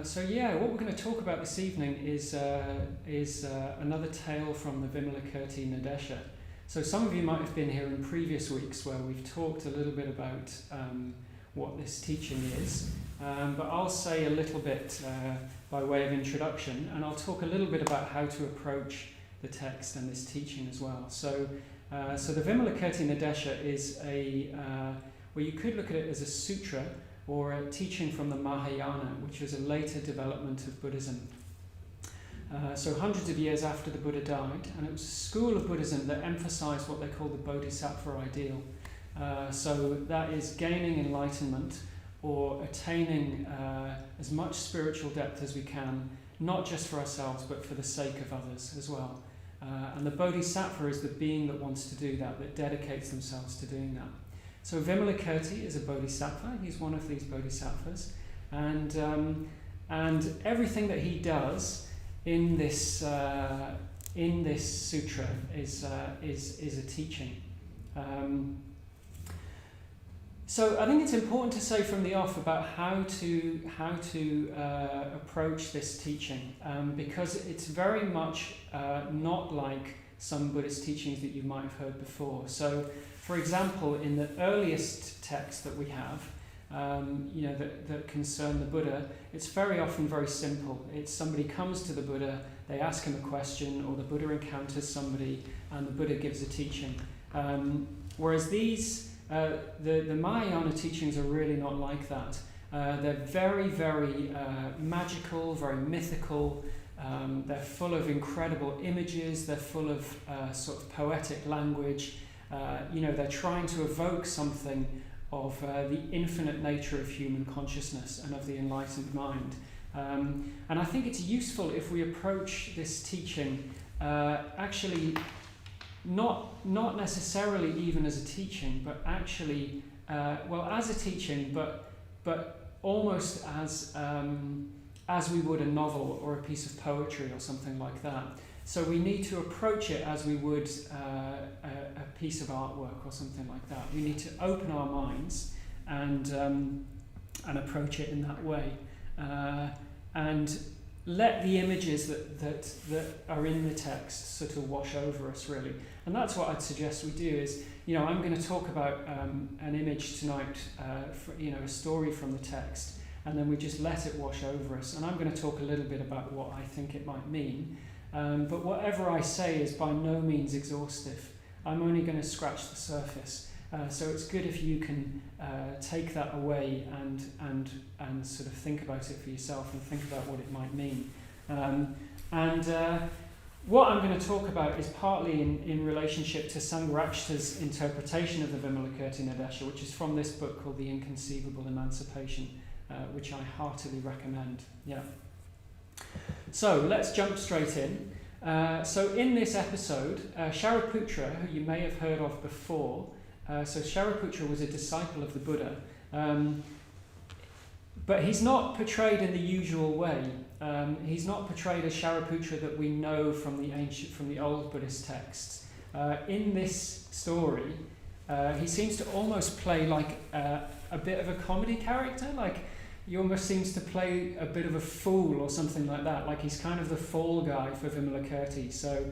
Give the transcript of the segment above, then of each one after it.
What we're going to talk about this evening is another tale from the Vimalakirti Nirdesa. So some of you might have been here in previous weeks where we've talked a little bit about what this teaching is, but I'll say a little bit by way of introduction, and I'll talk a little bit about how to approach the text and this teaching as well. So the Vimalakirti Nirdesa is you could look at it as a sutra or a teaching from the Mahayana, which was a later development of Buddhism. So hundreds of years after the Buddha died, and it was a school of Buddhism that emphasized what they call the Bodhisattva ideal. So that is gaining enlightenment or attaining as much spiritual depth as we can, not just for ourselves, but for the sake of others as well. And the Bodhisattva is the being that wants to do that dedicates themselves to doing that. So Vimalakirti is a bodhisattva. He's one of these bodhisattvas, and everything that he does in this sutra is a teaching. So I think it's important to say from the off about how to approach this teaching, because it's very much not like some Buddhist teachings that you might have heard before. So, for example, in the earliest texts that we have, that concern the Buddha, it's very often very simple. It's somebody comes to the Buddha, they ask him a question, or the Buddha encounters somebody, and the Buddha gives a teaching. Whereas these, the Mahayana teachings are really not like that. They're very, very magical, very mythical. They're full of incredible images. They're full of sort of poetic language. They're trying to evoke something of the infinite nature of human consciousness and of the enlightened mind. And I think it's useful if we approach this teaching actually not necessarily even as a teaching, but actually, as a teaching, but almost as we would a novel or a piece of poetry or something like that. So we need to approach it as we would a piece of artwork or something like that. We need to open our minds and approach it in that way, and let the images that are in the text sort of wash over us, really. And that's what I'd suggest we do. Is I'm going to talk about an image tonight, a story from the text, and then we just let it wash over us. And I'm going to talk a little bit about what I think it might mean. But whatever I say is by no means exhaustive. I'm only going to scratch the surface. So it's good if you can take that away and sort of think about it for yourself and think about what it might mean. What I'm going to talk about is partly in relationship to Sangharakshita's interpretation of the Vimalakirti Nirdesa, which is from this book called The Inconceivable Emancipation, which I heartily recommend. Yeah. So let's jump straight in. So in this episode, Shariputra, who you may have heard of before, so Shariputra was a disciple of the Buddha, but he's not portrayed in the usual way. He's not portrayed as Shariputra that we know from the old Buddhist texts. In this story, he seems to almost play like a bit of a comedy character, like he almost seems to play a bit of a fool or something like that, like he's kind of the fall guy for Vimalakirti. So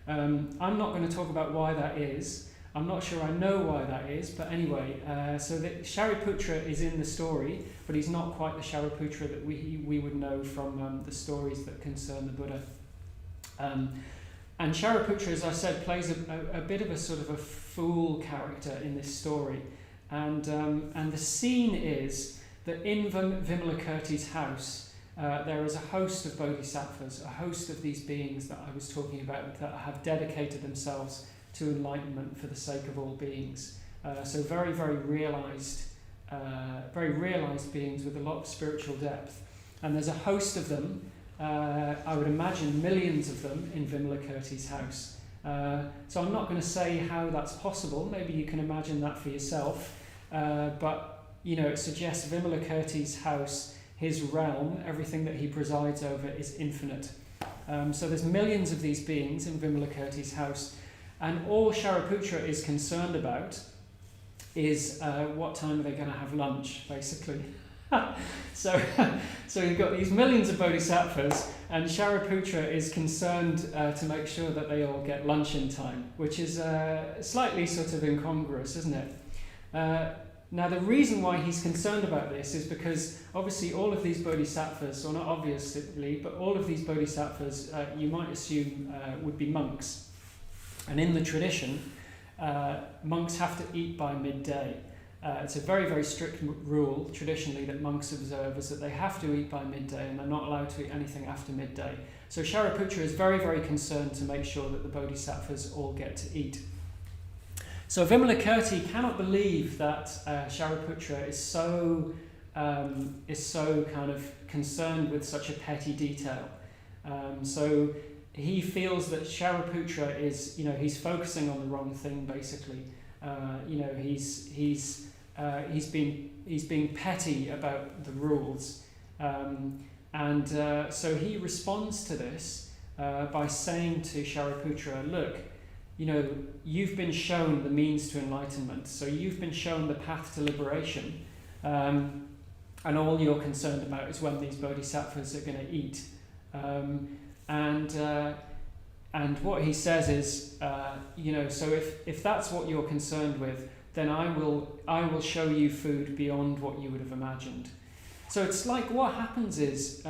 I'm not going to talk about why that is. I'm not sure I know why that is, but anyway, so the Shariputra is in the story, but he's not quite the Shariputra that we would know from the stories that concern the Buddha. And Shariputra, as I said, plays a bit of a sort of a fool character in this story. And the scene is that in Vimalakirti's house, there is a host of bodhisattvas, a host of these beings that I was talking about that have dedicated themselves to enlightenment for the sake of all beings. So very, very realized beings with a lot of spiritual depth. And there's a host of them, I would imagine millions of them, in Vimalakirti's house. So I'm not going to say how that's possible. Maybe you can imagine that for yourself. But it suggests Vimalakirti's house, his realm, everything that he presides over is infinite. So there's millions of these beings in Vimalakirti's house. And all Shariputra is concerned about is what time are they going to have lunch, basically. So you've got these millions of bodhisattvas, and Shariputra is concerned to make sure that they all get lunch in time, which is slightly sort of incongruous, isn't it? Now, the reason why he's concerned about this is because obviously all of these bodhisattvas, or not obviously, but all of these bodhisattvas, you might assume would be monks. And in the tradition, monks have to eat by midday. It's a very, very strict rule traditionally that monks observe, is that they have to eat by midday and they're not allowed to eat anything after midday. So Shariputra is very, very concerned to make sure that the bodhisattvas all get to eat. So Vimalakirti cannot believe that Shariputra is so kind of concerned with such a petty detail. So he feels that Shariputra is, he's focusing on the wrong thing basically. He's being petty about the rules, and so he responds to this by saying to Shariputra, look, you've been shown the means to enlightenment, so you've been shown the path to liberation, and all you're concerned about is when these bodhisattvas are going to eat. And what he says is, so if that's what you're concerned with, then I will show you food beyond what you would have imagined. So it's like what happens is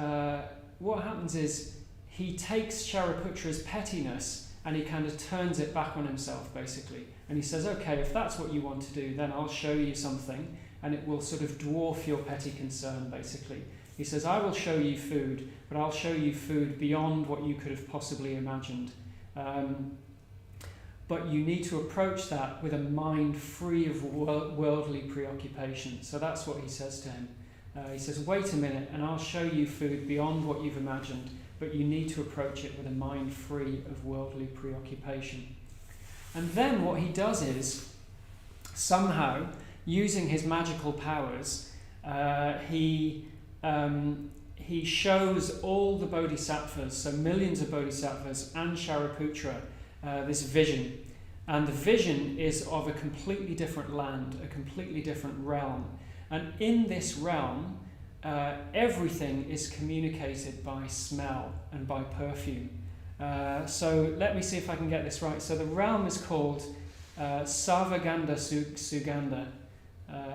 he takes Shariputra's pettiness and he kind of turns it back on himself, basically. And he says, okay, if that's what you want to do, then I'll show you something, and it will sort of dwarf your petty concern, basically. He says, I will show you food, but I'll show you food beyond what you could have possibly imagined. But you need to approach that with a mind free of worldly preoccupation. So that's what he says to him. He says, wait a minute, and I'll show you food beyond what you've imagined, but you need to approach it with a mind free of worldly preoccupation. And then what he does is, somehow, using his magical powers, he shows all the bodhisattvas, so millions of bodhisattvas, and Shariputra, this vision. And the vision is of a completely different land, a completely different realm. And in this realm, everything is communicated by smell and by perfume. So let me see if I can get this right. So the realm is called Sarvaganda Sugandha.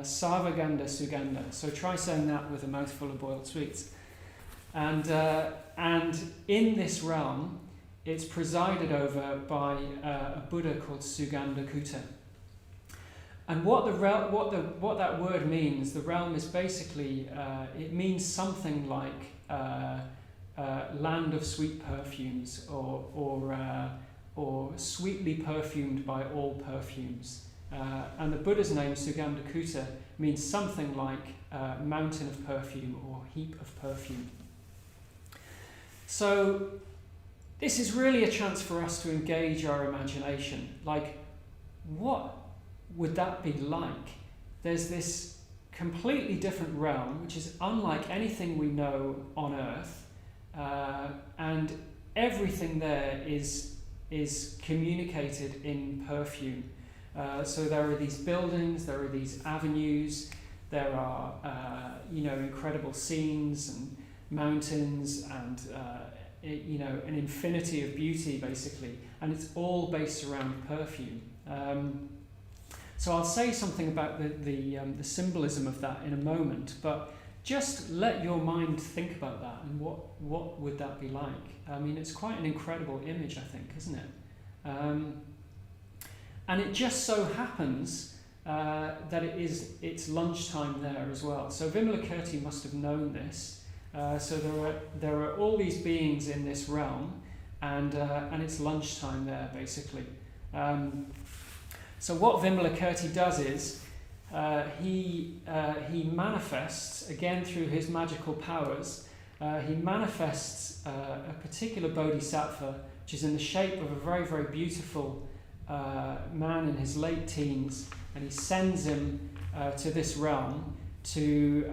Sarvaganda Sugandha. So try saying that with a mouthful of boiled sweets. And in this realm, it's presided over by a Buddha called Sugandhakuta. And what that word means, the realm is basically, it means something like land of sweet perfumes, or sweetly perfumed by all perfumes. And the Buddha's name, Sugandhakuta, means something like mountain of perfume or heap of perfume. So this is really a chance for us to engage our imagination. Like, what would that be like? There's this completely different realm, which is unlike anything we know on Earth, and everything there is communicated in perfume. So there are these buildings, there are these avenues, there are incredible scenes and mountains and an infinity of beauty, basically, and it's all based around perfume. So I'll say something about the symbolism of that in a moment, but just let your mind think about that and what would that be like? I mean, it's quite an incredible image, I think, isn't it? And it just so happens that it's lunchtime there as well. So Vimalakirti must have known this. So there are all these beings in this realm, and it's lunchtime there, basically. So what Vimalakirti does is he manifests, again through his magical powers, he manifests a particular bodhisattva, which is in the shape of a very, very beautiful man in his late teens, and he sends him to this realm to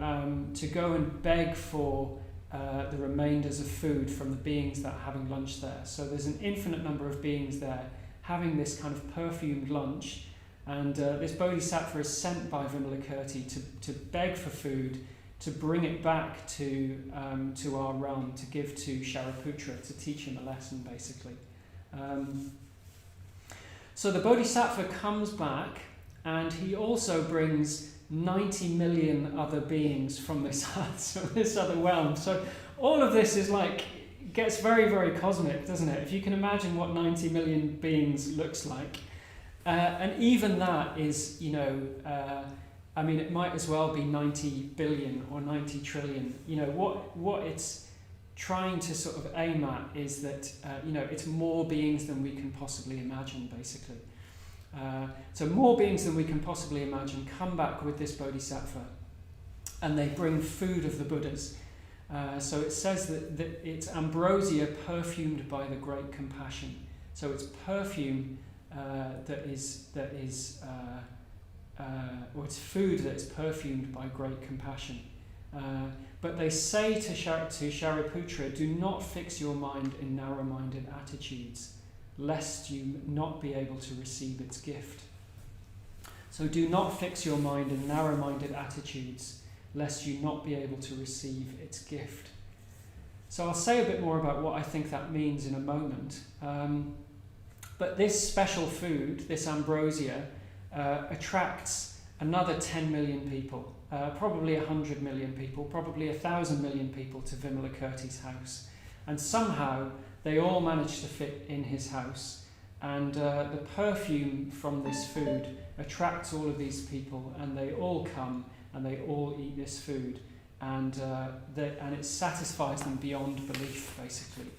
go and beg for the remainders of food from the beings that are having lunch there. So there's an infinite number of beings there having this kind of perfumed lunch, and this bodhisattva is sent by Vimalakirti to beg for food to bring it back to our realm, to give to Shariputra, to teach him a lesson, basically. So the Bodhisattva comes back, and he also brings 90 million other beings from this other realm. So all of this is gets very, very cosmic, doesn't it? If you can imagine what 90 million beings looks like. And even that is, it might as well be 90 billion or 90 trillion. What it's trying to sort of aim at is that, it's more beings than we can possibly imagine, basically. So more beings than we can possibly imagine come back with this Bodhisattva, and they bring food of the Buddhas. So it says that it's ambrosia perfumed by the great compassion. So it's perfume or it's food that is perfumed by great compassion. But they say to Shariputra, do not fix your mind in narrow-minded attitudes, lest you not be able to receive its gift. So do not fix your mind in narrow-minded attitudes, lest you not be able to receive its gift. So I'll say a bit more about what I think that means in a moment. But this special food, this ambrosia, attracts another 10 million people, probably 100 million people, probably 1,000 million people to Vimalakirti's house. And somehow they all manage to fit in his house. And the perfume from this food attracts all of these people, and they all come and they all eat this food. And it satisfies them beyond belief, basically.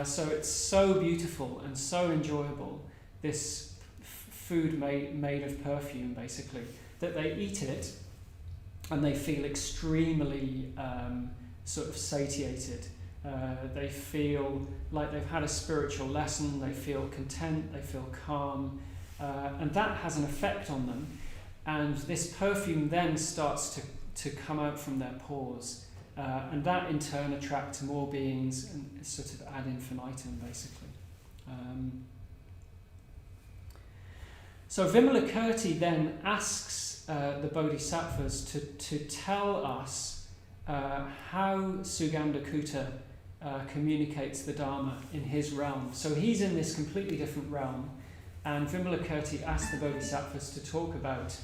So it's so beautiful and so enjoyable, this food made of perfume, basically, that they eat it and they feel extremely sort of satiated. They feel like they've had a spiritual lesson, they feel content, they feel calm, and that has an effect on them. And this perfume then starts to come out from their pores. And that in turn attracts more beings and sort of ad infinitum, basically. So Vimalakirti then asks the Bodhisattvas to tell us how Sugandhakuta communicates the Dharma in his realm. So he's in this completely different realm, and Vimalakirti asks the Bodhisattvas to talk about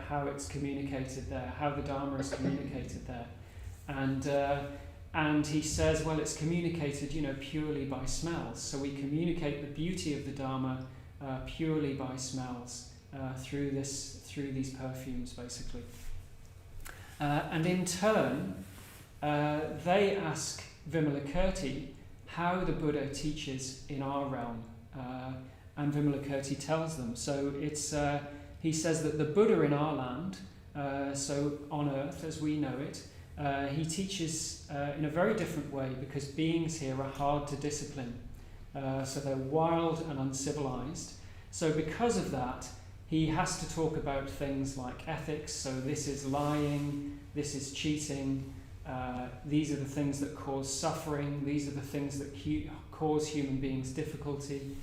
how it's communicated there, how the Dharma is communicated there. And he says, well, it's communicated, purely by smells. So we communicate the beauty of the Dharma purely by smells through these perfumes, basically. And in turn, they ask Vimalakirti how the Buddha teaches in our realm, and Vimalakirti tells them. So he says that the Buddha in our land, so on earth as we know it, he teaches in a very different way, because beings here are hard to discipline. So they're wild and uncivilized. So because of that, he has to talk about things like ethics. So this is lying, this is cheating, these are the things that cause suffering, these are the things that cause human beings difficulty.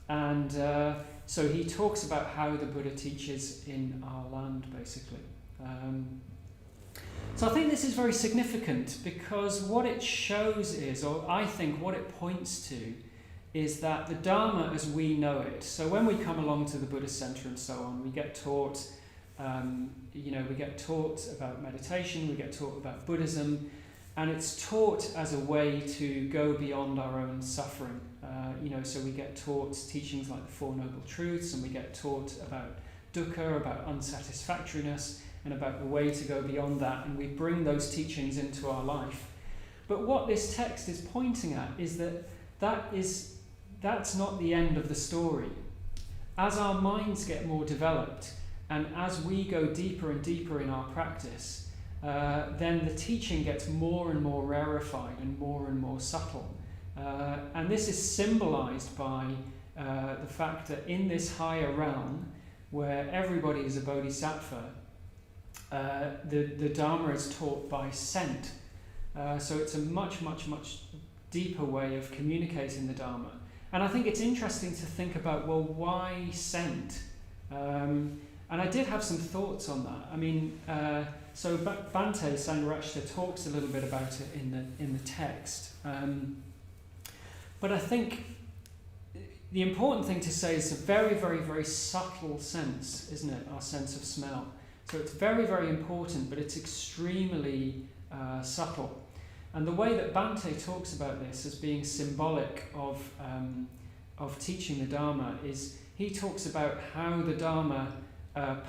So he talks about how the Buddha teaches in our land, basically. So I think this is very significant, because what it shows is, or I think what it points to, is that the Dharma as we know it, so when we come along to the Buddhist Center and so on, we get taught, we get taught about meditation, we get taught about Buddhism, and it's taught as a way to go beyond our own suffering. So we get taught teachings like the Four Noble Truths, and we get taught about dukkha, about unsatisfactoriness, and about the way to go beyond that, and we bring those teachings into our life. But what this text is pointing at is that's not the end of the story. As our minds get more developed, and as we go deeper and deeper in our practice, then the teaching gets more and more rarefied and more subtle. And this is symbolized by the fact that in this higher realm, where everybody is a bodhisattva, the Dharma is taught by scent. So it's a much deeper way of communicating the Dharma. And I think it's interesting to think about, well, why scent? And I did have some thoughts on that. I mean, So Bhante Sangharashta talks a little bit about it in the text. But I think the important thing to say is a very, very, very subtle sense, isn't it? Our sense of smell. So it's very, very important, but it's extremely subtle. And the way that Bhante talks about this as being symbolic of teaching the Dharma is he talks about how the Dharma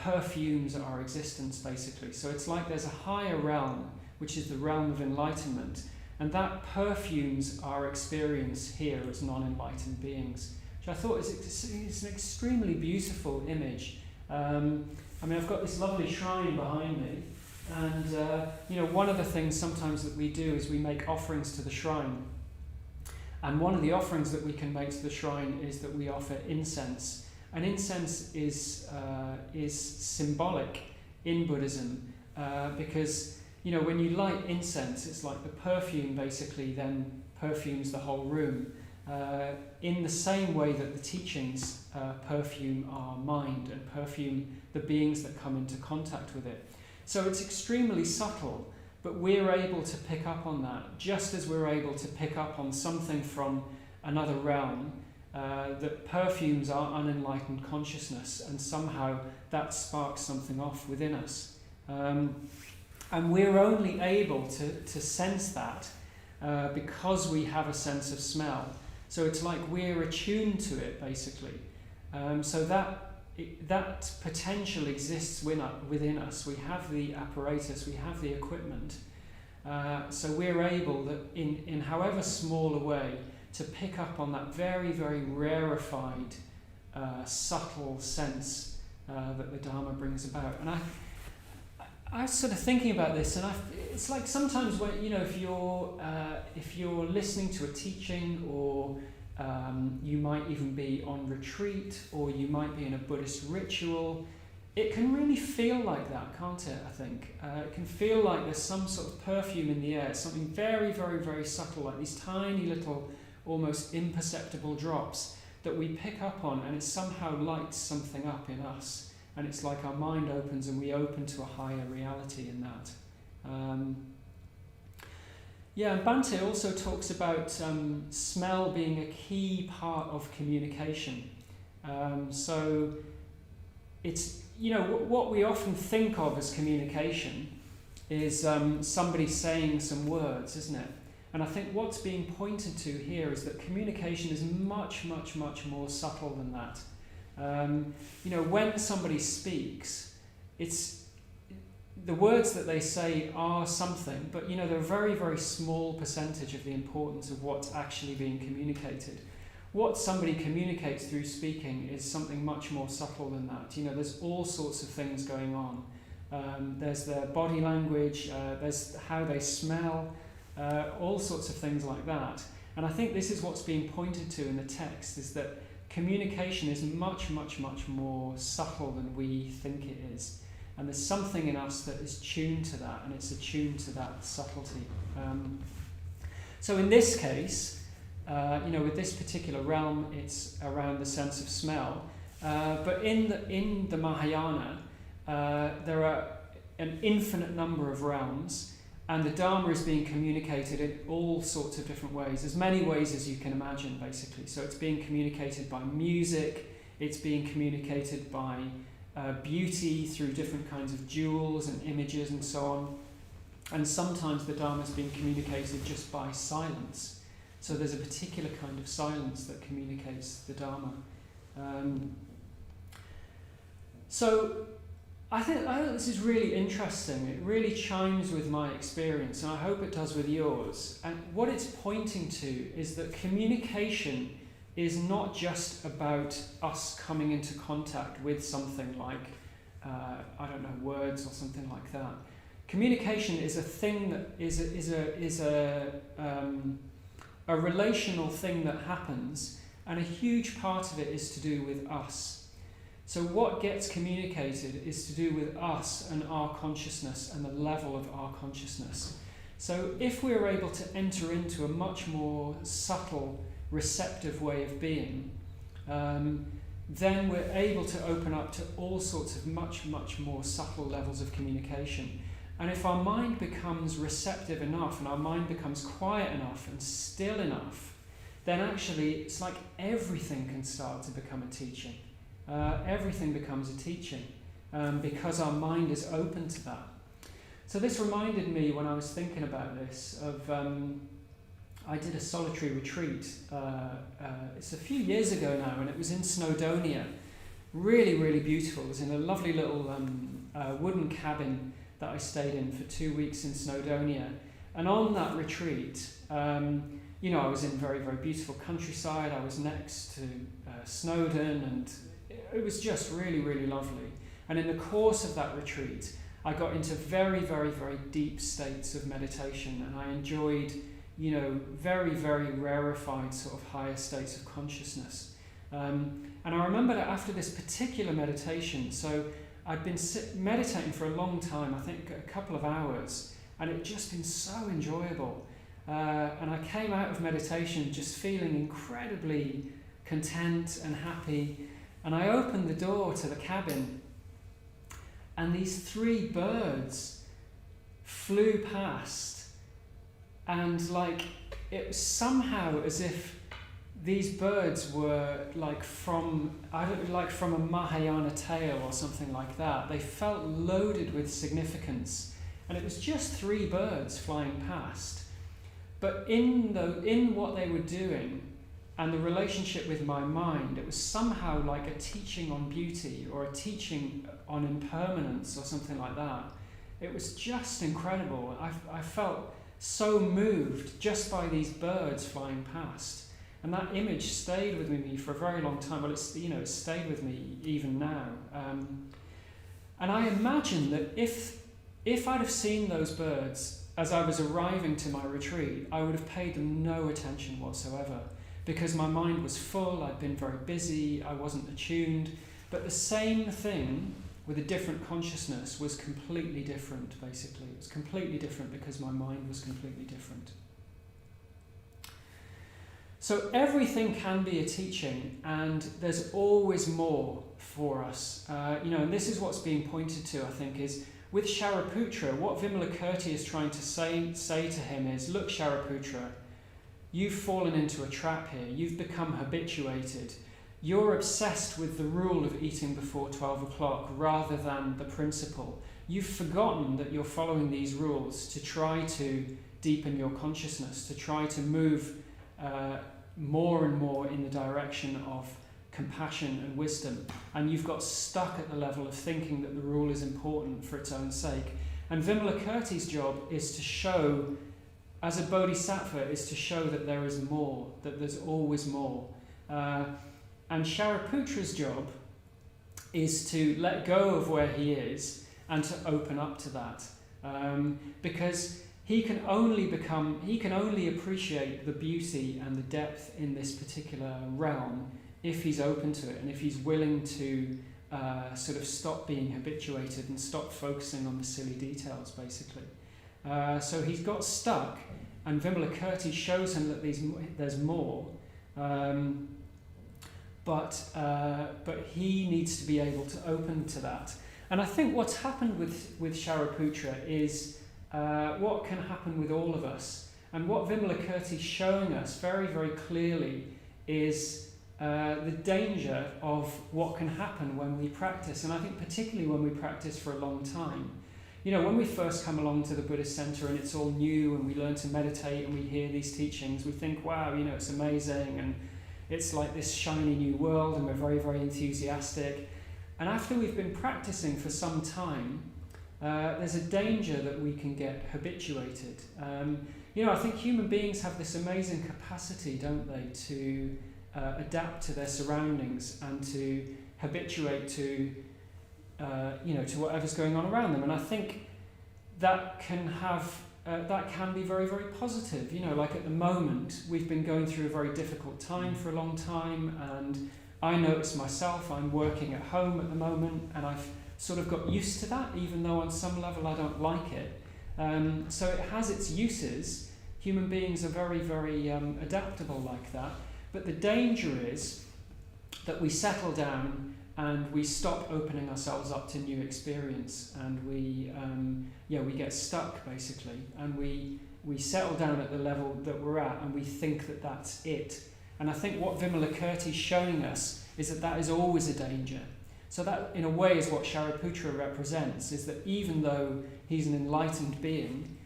perfumes our existence, basically. So it's like there's a higher realm, which is the realm of enlightenment, and that perfumes our experience here as non-enlightened beings, which I thought is an extremely beautiful image. I mean, I've got this lovely shrine behind me, and one of the things sometimes that we do is we make offerings to the shrine. And one of the offerings that we can make to the shrine is that we offer incense. And incense is symbolic in Buddhism because when you light incense, it's like the perfume basically then perfumes the whole room in the same way that the teachings perfume our mind and perfume the beings that come into contact with it. So it's extremely subtle, but we're able to pick up on that, just as we're able to pick up on something from another realm that perfumes our unenlightened consciousness, and somehow that sparks something off within us. And we're only able to sense that because we have a sense of smell. So it's like we're attuned to it, basically. So that potential exists within us. We have the apparatus, we have the equipment. So we're able, that in however small a way, to pick up on that very, very rarefied, subtle sense that the Dharma brings about. And I was sort of thinking about this, and it's like sometimes when if you're listening to a teaching, or you might even be on retreat, or you might be in a Buddhist ritual, it can really feel like that, can't it? I think it can feel like there's some sort of perfume in the air, something very, very, very subtle, like these tiny little, almost imperceptible drops that we pick up on, and it somehow lights something up in us. And it's like our mind opens and we open to a higher reality in that. And Bhante also talks about smell being a key part of communication. So it's, what we often think of as communication is somebody saying some words, isn't it? And I think what's being pointed to here is that communication is much, much, much more subtle than that. When somebody speaks, it's the words that they say are something, but they're a very, very small percentage of the importance of what's actually being communicated. What somebody communicates through speaking is something much more subtle than that. There's all sorts of things going on. There's their body language, there's how they smell, all sorts of things like that. And I think this is what's being pointed to in the text, is that communication is much, much, much more subtle than we think it is. And there's something in us that is tuned to that, and it's attuned to that subtlety. So in this case, with this particular realm, it's around the sense of smell. But in the Mahayana, there are an infinite number of realms, and the Dharma is being communicated in all sorts of different ways, as many ways as you can imagine, basically. So it's being communicated by music, it's being communicated by beauty through different kinds of jewels and images and so on. And sometimes the Dharma is being communicated just by silence. So there's a particular kind of silence that communicates the Dharma. So I think this is really interesting. It really chimes with my experience, and I hope it does with yours. And what it's pointing to is that communication is not just about us coming into contact with something like, words or something like that. Communication is a thing that is a relational thing that happens, and a huge part of it is to do with us. So what gets communicated is to do with us and our consciousness and the level of our consciousness. So if we're able to enter into a much more subtle, receptive way of being, then we're able to open up to all sorts of much, much more subtle levels of communication. And if our mind becomes receptive enough and our mind becomes quiet enough and still enough, then actually it's like everything can start to become a teaching. Everything becomes a teaching because our mind is open to that. So this reminded me, when I was thinking about this, of I did a solitary retreat. It's a few years ago now, and it was in Snowdonia. Really, really beautiful. It was in a lovely little wooden cabin that I stayed in for 2 weeks in Snowdonia. And on that retreat, I was in very, very beautiful countryside. I was next to Snowdon, and it was just really, really lovely. And in the course of that retreat, I got into very, very, very deep states of meditation, and I enjoyed, very, very rarefied sort of higher states of consciousness. And I remember that after this particular meditation, so I'd been meditating for a long time, I think a couple of hours, and it'd just been so enjoyable. And I came out of meditation just feeling incredibly content and happy. And I opened the door to the cabin, and these 3 birds flew past, and it was somehow as if these birds were from a Mahayana tale or something like that. They felt loaded with significance, and it was just 3 birds flying past. But in what they were doing and the relationship with my mind, it was somehow like a teaching on beauty or a teaching on impermanence or something like that. It was just incredible. I felt so moved just by these birds flying past. And that image stayed with me for a very long time. Well, it stayed with me even now. And I imagine that if I'd have seen those birds as I was arriving to my retreat, I would have paid them no attention whatsoever, because my mind was full, I'd been very busy, I wasn't attuned. But the same thing with a different consciousness was completely different, basically. It was completely different because my mind was completely different. So everything can be a teaching, and there's always more for us. And this is what's being pointed to, I think, is with Shariputra, what Vimalakirti is trying to say to him is, look, Shariputra, you've fallen into a trap here. You've become habituated. You're obsessed with the rule of eating before 12 o'clock rather than the principle. You've forgotten that you're following these rules to try to deepen your consciousness, to try to move more and more in the direction of compassion and wisdom, and you've got stuck at the level of thinking that the rule is important for its own sake. And Vimalakirti's job is to show, as a bodhisattva, is to show that there is more, that there's always more. And Shariputra's job is to let go of where he is and to open up to that, because he can only appreciate the beauty and the depth in this particular realm if he's open to it, and if he's willing to sort of stop being habituated and stop focusing on the silly details, basically. So he's got stuck, and Vimalakirti shows him that there's more, but he needs to be able to open to that. And I think what's happened with Shariputra is what can happen with all of us. And what Vimalakirti is showing us very, very clearly is the danger of what can happen when we practice. And I think particularly when we practice for a long time. When we first come along to the Buddhist center and it's all new and we learn to meditate and we hear these teachings, we think, wow, it's amazing and it's like this shiny new world, and we're very, very enthusiastic. And after we've been practicing for some time, there's a danger that we can get habituated. I think human beings have this amazing capacity, don't they, to adapt to their surroundings and to habituate to whatever's going on around them. And I think that can be very, very positive. Like at the moment, we've been going through a very difficult time for a long time, and I notice myself, I'm working at home at the moment, and I've sort of got used to that, even though on some level I don't like it. So it has its uses. Human beings are very, very adaptable like that. But the danger is that we settle down and we stop opening ourselves up to new experience, and we get stuck basically, and we settle down at the level that we're at, and we think that that's it. And I think what Vimalakirti is showing us is that that is always a danger. So that, in a way, is what Shariputra represents, is that even though he's an enlightened being,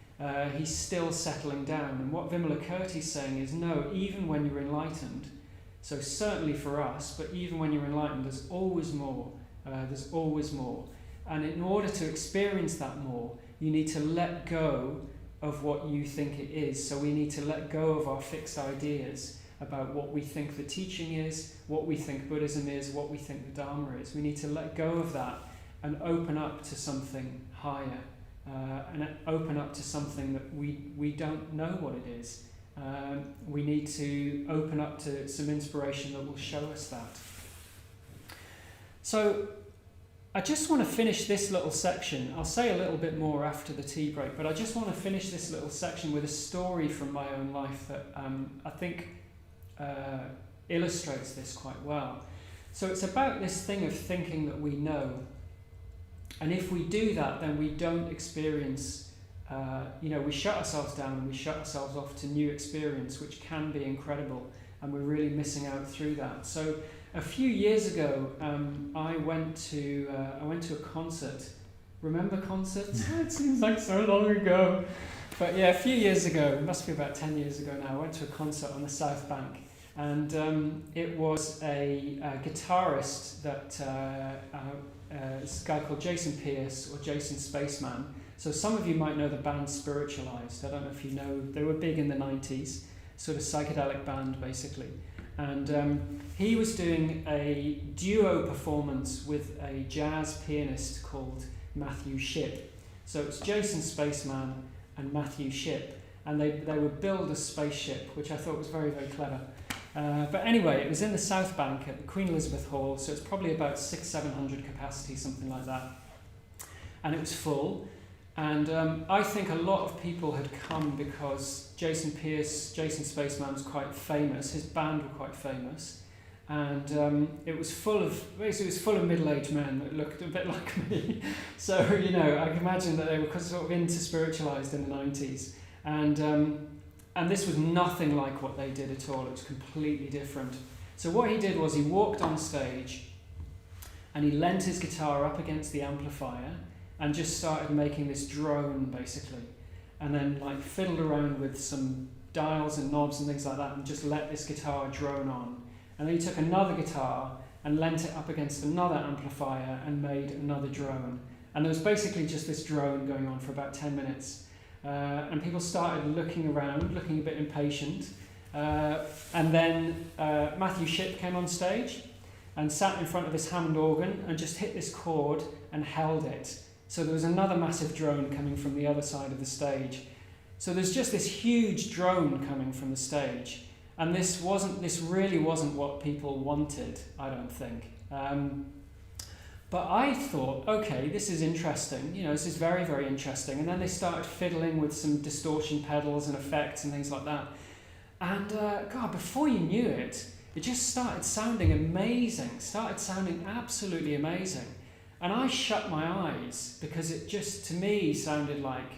he's still settling down. And what Vimalakirti is saying is, no, even when you're enlightened, so certainly for us, but even when you're enlightened, there's always more. There's always more. And in order to experience that more, you need to let go of what you think it is. So we need to let go of our fixed ideas about what we think the teaching is, what we think Buddhism is, what we think the Dharma is. We need to let go of that and open up to something higher, and open up to something that we don't know what it is. We need to open up to some inspiration that will show us that. So I just want to finish this little section. I'll say a little bit more after the tea break, but I just want to finish this little section with a story from my own life that I think illustrates this quite well. So it's about this thing of thinking that we know, and if we do that, then we don't experience, we shut ourselves down and we shut ourselves off to new experience, which can be incredible, and we're really missing out through that. So a few years ago, I went to a concert. Remember concerts? It seems like so long ago. But yeah, a few years ago, it must be about 10 years ago now, I went to a concert on the South Bank. And it was a guitarist that this guy called Jason Pierce, or Jason Spaceman. So some of you might know the band Spiritualized. I don't know if you know, they were big in the 90s, sort of psychedelic band basically. And he was doing a duo performance with a jazz pianist called Matthew Shipp. So it's Jason Spaceman and Matthew Shipp, and they would build a spaceship, which I thought was very, very clever. But anyway, it was in the South Bank at the Queen Elizabeth Hall, so it's probably about 600-700 capacity, something like that. And it was full. And I think a lot of people had come because Jason Spaceman was quite famous. His band were quite famous. And it was full of middle-aged men that looked a bit like me. So, I can imagine that they were sort of into Spiritualized in the 90s. And this was nothing like what they did at all. It was completely different. So what he did was he walked on stage and he leant his guitar up against the amplifier and just started making this drone, basically. And then fiddled around with some dials and knobs and things like that and just let this guitar drone on. And then he took another guitar and leant it up against another amplifier and made another drone. And there was basically just this drone going on for about 10 minutes. And people started looking around, looking a bit impatient. And then Matthew Shipp came on stage and sat in front of this Hammond organ and just hit this chord and held it. So there was another massive drone coming from the other side of the stage. So there's just this huge drone coming from the stage. And this really wasn't what people wanted, I don't think. But I thought, okay, this is interesting. This is very, very interesting. And then they started fiddling with some distortion pedals and effects and things like that. And before you knew it, it just started sounding amazing. Started sounding absolutely amazing. And I shut my eyes because it just, to me, sounded like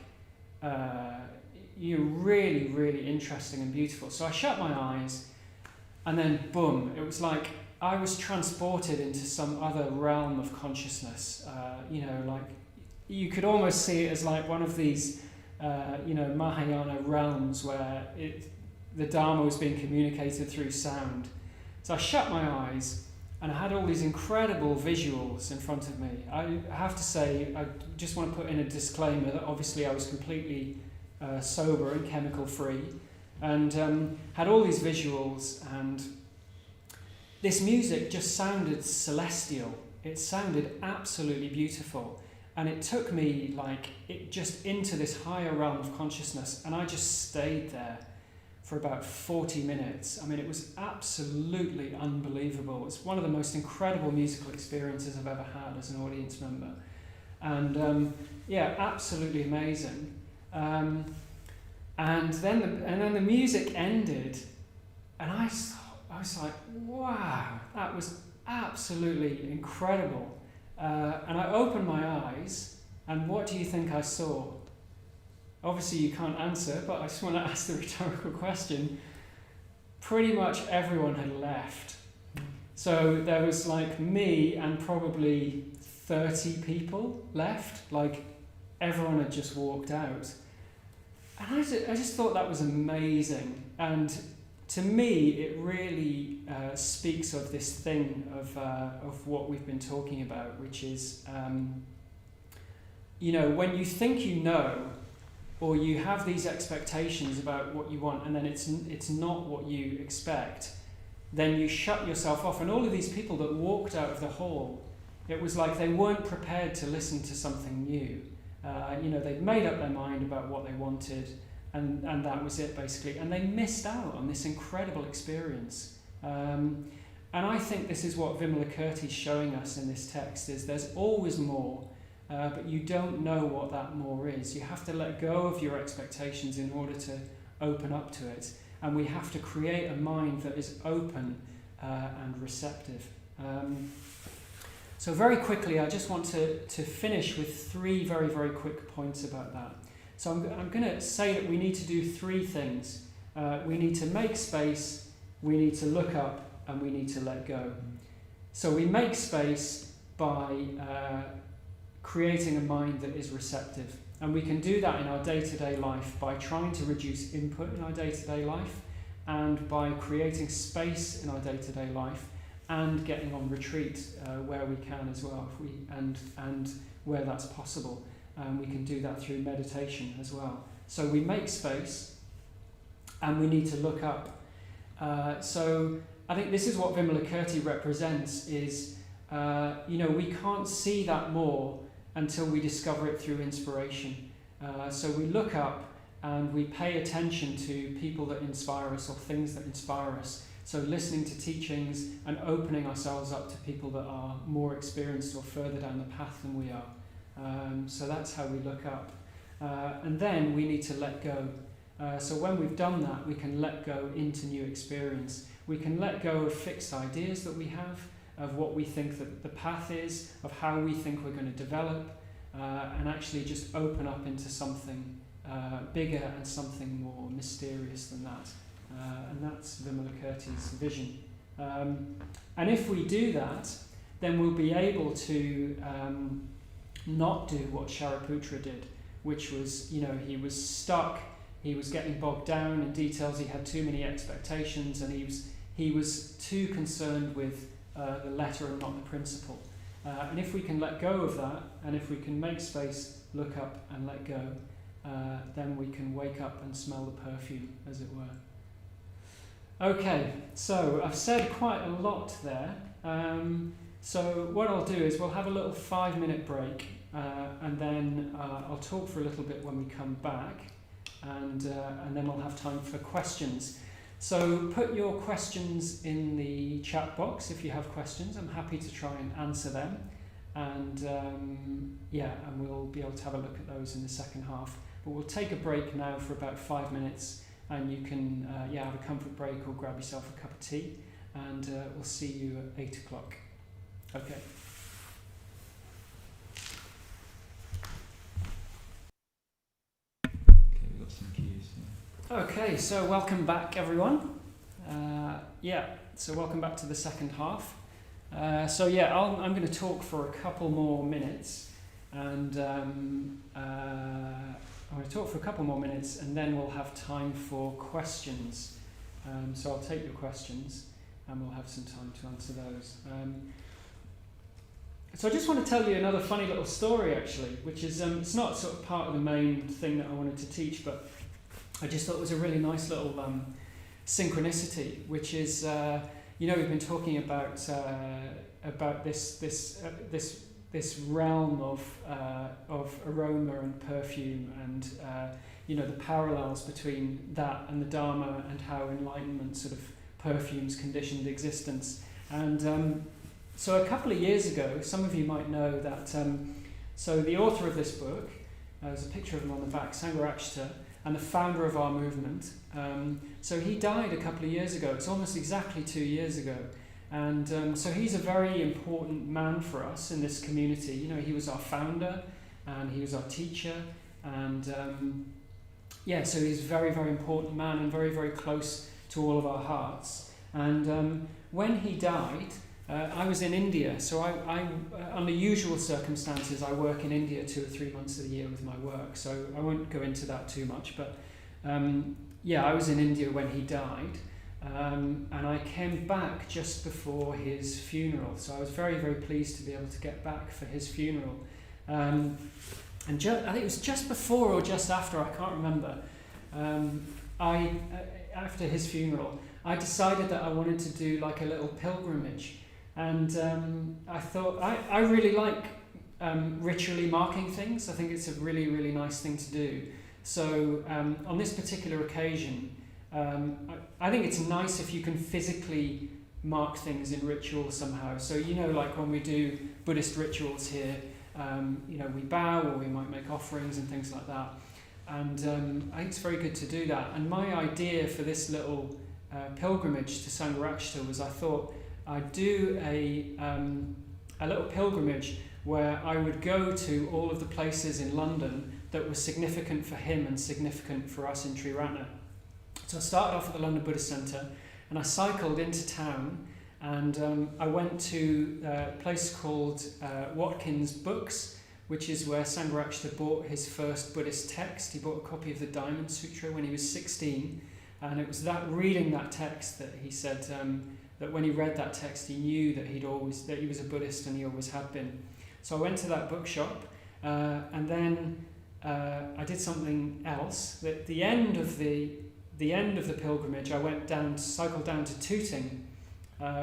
really, really interesting and beautiful. So I shut my eyes, and then boom, it was like I was transported into some other realm of consciousness. You could almost see it as like one of these, Mahayana realms where the Dharma was being communicated through sound. So I shut my eyes, and I had all these incredible visuals in front of me. I have to say, I just want to put in a disclaimer that obviously I was completely sober and chemical free, and had all these visuals, and this music just sounded celestial. It sounded absolutely beautiful, and it took me just into this higher realm of consciousness, and I just stayed there for about 40 minutes. I mean, it was absolutely unbelievable. It's one of the most incredible musical experiences I've ever had as an audience member, and absolutely amazing. And then the music ended, and I was like, wow, that was absolutely incredible. And I opened my eyes, and what do you think I saw? Obviously you can't answer, but I just want to ask the rhetorical question. Pretty much everyone had left. So there was like me and probably 30 people left. Like everyone had just walked out. And I just thought that was amazing. And to me, it really speaks of this thing of what we've been talking about, which is, when you think you know, or you have these expectations about what you want, and then it's not what you expect, then you shut yourself off. And all of these people that walked out of the hall, it was like they weren't prepared to listen to something new. They'd made up their mind about what they wanted, and that was it basically. And they missed out on this incredible experience. And I think this is what Vimalakirti is showing us in this text, is there's always more, but you don't know what that more is. You have to let go of your expectations in order to open up to it. And we have to create a mind that is open and receptive. So very quickly, I just want to finish with 3 very, very quick points about that. So I'm going to say that we need to do 3 things. We need to make space, we need to look up, and we need to let go. So we make space by creating a mind that is receptive. And we can do that in our day-to-day life by trying to reduce input in our day-to-day life, and by creating space in our day-to-day life, and getting on retreat where we can as well, and where that's possible. We can do that through meditation as well. So we make space, and we need to look up. So I think this is what Vimalakirti represents, is, we can't see that more until we discover it through inspiration. So we look up and we pay attention to people that inspire us or things that inspire us. So listening to teachings and opening ourselves up to people that are more experienced or further down the path than we are. So that's how we look up. And then we need to let go. So when we've done that, we can let go into new experience. We can let go of fixed ideas that we have, of what we think that the path is, of how we think we're going to develop, and actually just open up into something bigger and something more mysterious than that. And that's Vimalakirti's vision. And if we do that, then we'll be able to not do what Shariputra did, which was, he was stuck, he was getting bogged down in details, he had too many expectations, and he was too concerned with the letter and not the principle. And if we can let go of that, and if we can make space, look up and let go, then we can wake up and smell the perfume, as it were. Okay, so I've said quite a lot there. So what I'll do is we'll have a little 5-minute break, and then I'll talk for a little bit when we come back, and then we'll have time for questions. So put your questions in the chat box if you have questions. I'm happy to try and answer them, and and we'll be able to have a look at those in the second half. But we'll take a break now for about 5 minutes, and you can have a comfort break or grab yourself a cup of tea, and we'll see you at 8 o'clock. Okay. We've got some cues. Okay, so welcome back, everyone. So welcome back to the second half. I'm going to talk for a couple more minutes, and I'm going to talk for a couple more minutes, and then we'll have time for questions. So I'll take your questions, and we'll have some time to answer those. So I just want to tell you another funny little story, actually, which is it's not sort of part of the main thing that I wanted to teach, but I just thought it was a really nice little synchronicity, which is we've been talking about this realm of aroma and perfume, and the parallels between that and the Dharma, and how enlightenment sort of perfumes conditioned existence. And so a couple of years ago, some of you might know that so the author of this book, there's a picture of him on the back, Sangharakshita, and the founder of our movement. So he died a couple of years ago. It's almost exactly 2 years ago. And so he's a very important man for us in this community. You know, he was our founder and he was our teacher, and so he's a very, very important man and very, very close to all of our hearts. And when he died, I was in India, so I under usual circumstances, I work in India 2 or 3 months of the year with my work, so I won't go into that too much, but I was in India when he died, and I came back just before his funeral, so I was very, very pleased to be able to get back for his funeral. And I think it was just before or just after, I can't remember, after his funeral, I decided that I wanted to do like a little pilgrimage. And I thought, I really like ritually marking things. I think it's a really, really nice thing to do. So on this particular occasion, I think it's nice if you can physically mark things in ritual somehow. So, you know, like when we do Buddhist rituals here, we bow or we might make offerings and things like that. And I think it's very good to do that. And my idea for this little pilgrimage to Sangharakshita was, I thought I'd do a little pilgrimage where I would go to all of the places in London that were significant for him and significant for us in Triratna. So I started off at the London Buddhist Centre, and I cycled into town, and I went to a place called Watkins Books, which is where Sangharakshita bought his first Buddhist text. He bought a copy of the Diamond Sutra when he was 16, and it was reading that text that he said that when he read that text, he knew that that he was a Buddhist, and he always had been. So I went to that bookshop, and then I did something else. At the end of the pilgrimage, I cycled down to Tooting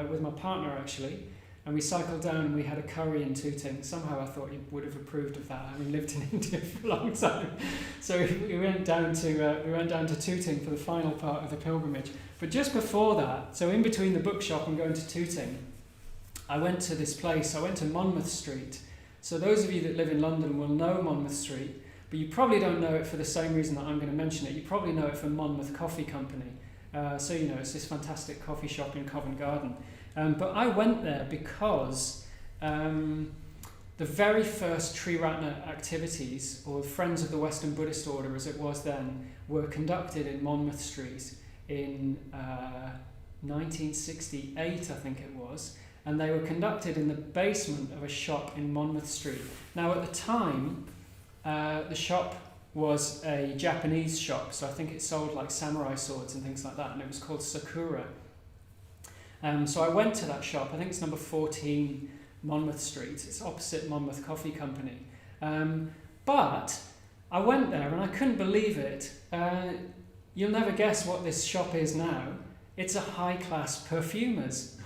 with my partner actually, and we cycled down and we had a curry in Tooting. Somehow I thought he would have approved of that, having lived in India for a long time. So we went down to Tooting for the final part of the pilgrimage. But just before that, so in between the bookshop and going to Tooting, I went to this place. I went to Monmouth Street. So those of you that live in London will know Monmouth Street, but you probably don't know it for the same reason that I'm going to mention it. You probably know it from Monmouth Coffee Company. So you know, it's this fantastic coffee shop in Covent Garden. But I went there because the very first Triratna activities, or Friends of the Western Buddhist Order as it was then, were conducted in Monmouth Street in 1968, I think it was, and they were conducted in the basement of a shop in Monmouth Street. Now at the time, the shop was a Japanese shop, so I think it sold like samurai swords and things like that, and it was called Sakura. So I went to that shop. I think it's number 14 Monmouth Street. It's opposite Monmouth Coffee Company. But I went there and I couldn't believe it. You'll never guess what this shop is now. It's a high-class perfumer's.